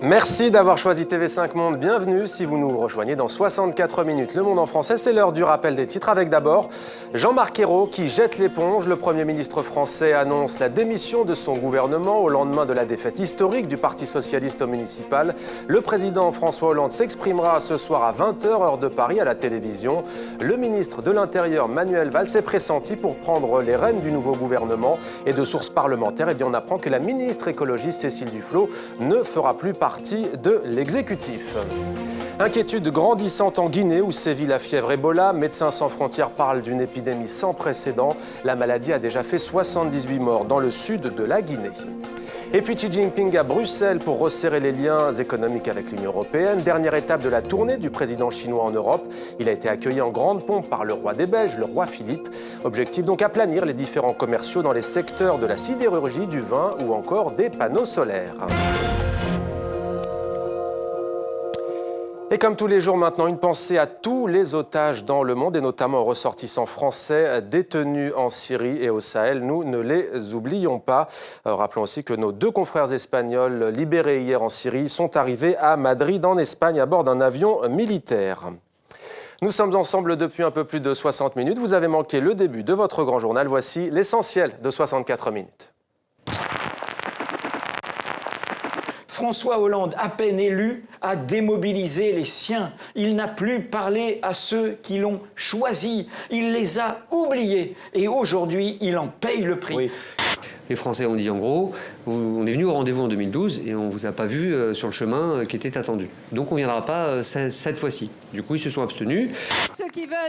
Merci d'avoir choisi TV5 Monde. Bienvenue si vous nous rejoignez dans 64 minutes. Le Monde en français, c'est l'heure du rappel des titres avec d'abord Jean-Marc Ayrault qui jette l'éponge. Le Premier ministre français annonce la démission de son gouvernement au lendemain de la défaite historique du Parti socialiste au municipal. Le président François Hollande s'exprimera ce soir à 20h heure de Paris à la télévision. Le ministre de l'Intérieur Manuel Valls est pressenti pour prendre les rênes du nouveau gouvernement. Et de sources parlementaires, on apprend que la ministre écologiste Cécile Duflot ne fera plus partie de l'exécutif. Inquiétude grandissante en Guinée où sévit la fièvre Ebola. Médecins sans frontières parlent d'une épidémie sans précédent. La maladie a déjà fait 78 morts dans le sud de la Guinée. Et puis Xi Jinping à Bruxelles pour resserrer les liens économiques avec l'Union européenne. Dernière étape de la tournée du président chinois en Europe. Il a été accueilli en grande pompe par le roi des Belges, le roi Philippe. Objectif donc aplanir les différents commerciaux dans les secteurs de la sidérurgie, du vin ou encore des panneaux solaires. Et comme tous les jours maintenant, une pensée à tous les otages dans le monde et notamment aux ressortissants français détenus en Syrie et au Sahel. Nous ne les oublions pas. Rappelons aussi que nos deux confrères espagnols libérés hier en Syrie sont arrivés à Madrid en Espagne à bord d'un avion militaire. Nous sommes ensemble depuis un peu plus de 60 minutes. Vous avez manqué le début de votre grand journal. Voici l'essentiel de 64 minutes. François Hollande, à peine élu, a démobilisé les siens. Il n'a plus parlé à ceux qui l'ont choisi. Il les a oubliés. Et aujourd'hui, il en paye le prix. Oui. Les Français ont dit en gros, on est venu au rendez-vous en 2012 et on ne vous a pas vu sur le chemin qui était attendu. Donc on ne viendra pas cette fois-ci. Du coup, ils se sont abstenus.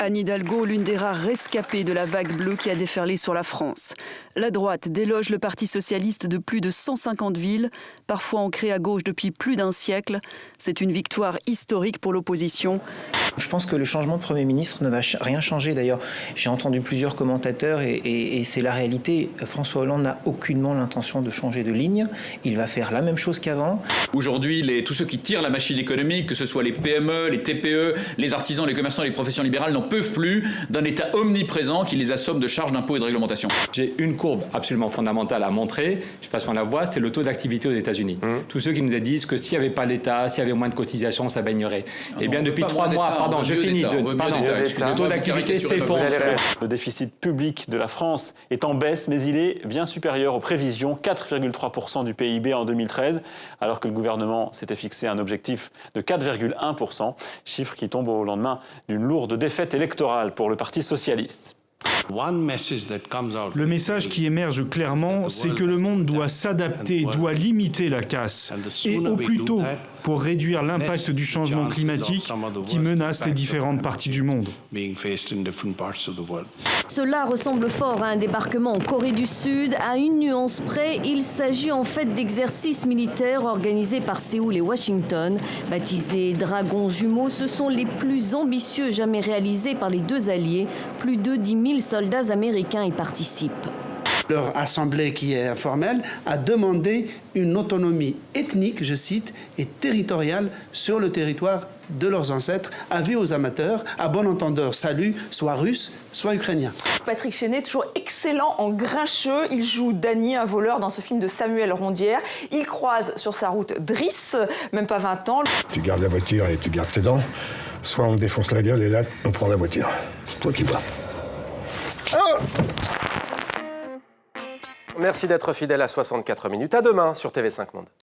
Anne Hidalgo, l'une des rares rescapées de la vague bleue qui a déferlé sur la France. La droite déloge le Parti socialiste de plus de 150 villes, parfois ancré à gauche depuis plus d'un siècle. C'est une victoire historique pour l'opposition. Je pense que le changement de Premier ministre ne va rien changer. D'ailleurs, j'ai entendu plusieurs commentateurs et c'est la réalité. François Hollande n'a aucunement l'intention de changer de ligne. Il va faire la même chose qu'avant. Aujourd'hui, tous ceux qui tirent la machine économique, que ce soit les PME, les TPE, les artisans, les commerçants, les professions libérales, n'en peuvent plus d'un État omniprésent qui les assomme de charges d'impôts et de réglementations. J'ai une courbe absolument fondamentale à montrer, je ne sais pas si on la voit, c'est le taux d'activité aux États-Unis. Tous ceux qui nous disent que s'il n'y avait pas l'État, s'il y avait moins de cotisations, ça baignerait. Eh bien, depuis 3 mois, pardon, je finis. Le taux d'activité s'effondre. Le déficit public de la France est en baisse, mais il est bien supérieur aux prévisions, 4,3% du PIB en 2013, alors que le gouvernement s'était fixé un objectif de 4,1%, chiffre qui tombe au lendemain d'une lourde défaite électorale pour le Parti socialiste. Le message qui émerge clairement, c'est que le monde doit s'adapter, doit limiter la casse, et au plus tôt, pour réduire l'impact du changement climatique qui menace les différentes parties du monde. Cela ressemble fort à un débarquement en Corée du Sud. À une nuance près, il s'agit en fait d'exercices militaires organisés par Séoul et Washington. Baptisés Dragons jumeaux, ce sont les plus ambitieux jamais réalisés par les deux alliés. Plus de 10 000 soldats américains y participent. Leur assemblée, qui est informelle, a demandé une autonomie ethnique, je cite, et territoriale sur le territoire de leurs ancêtres, avis aux amateurs, à bon entendeur, salut, soit russe, soit ukrainien. Patrick Chenet, toujours excellent en grincheux. Il joue Danny, un voleur dans ce film de Samuel Rondière. Il croise sur sa route Driss, même pas 20 ans. Tu gardes la voiture et tu gardes tes dents, soit on te défonce la gueule et là, on prend la voiture. C'est toi qui vas. Merci d'être fidèle à 64 minutes. À demain sur TV5 Monde.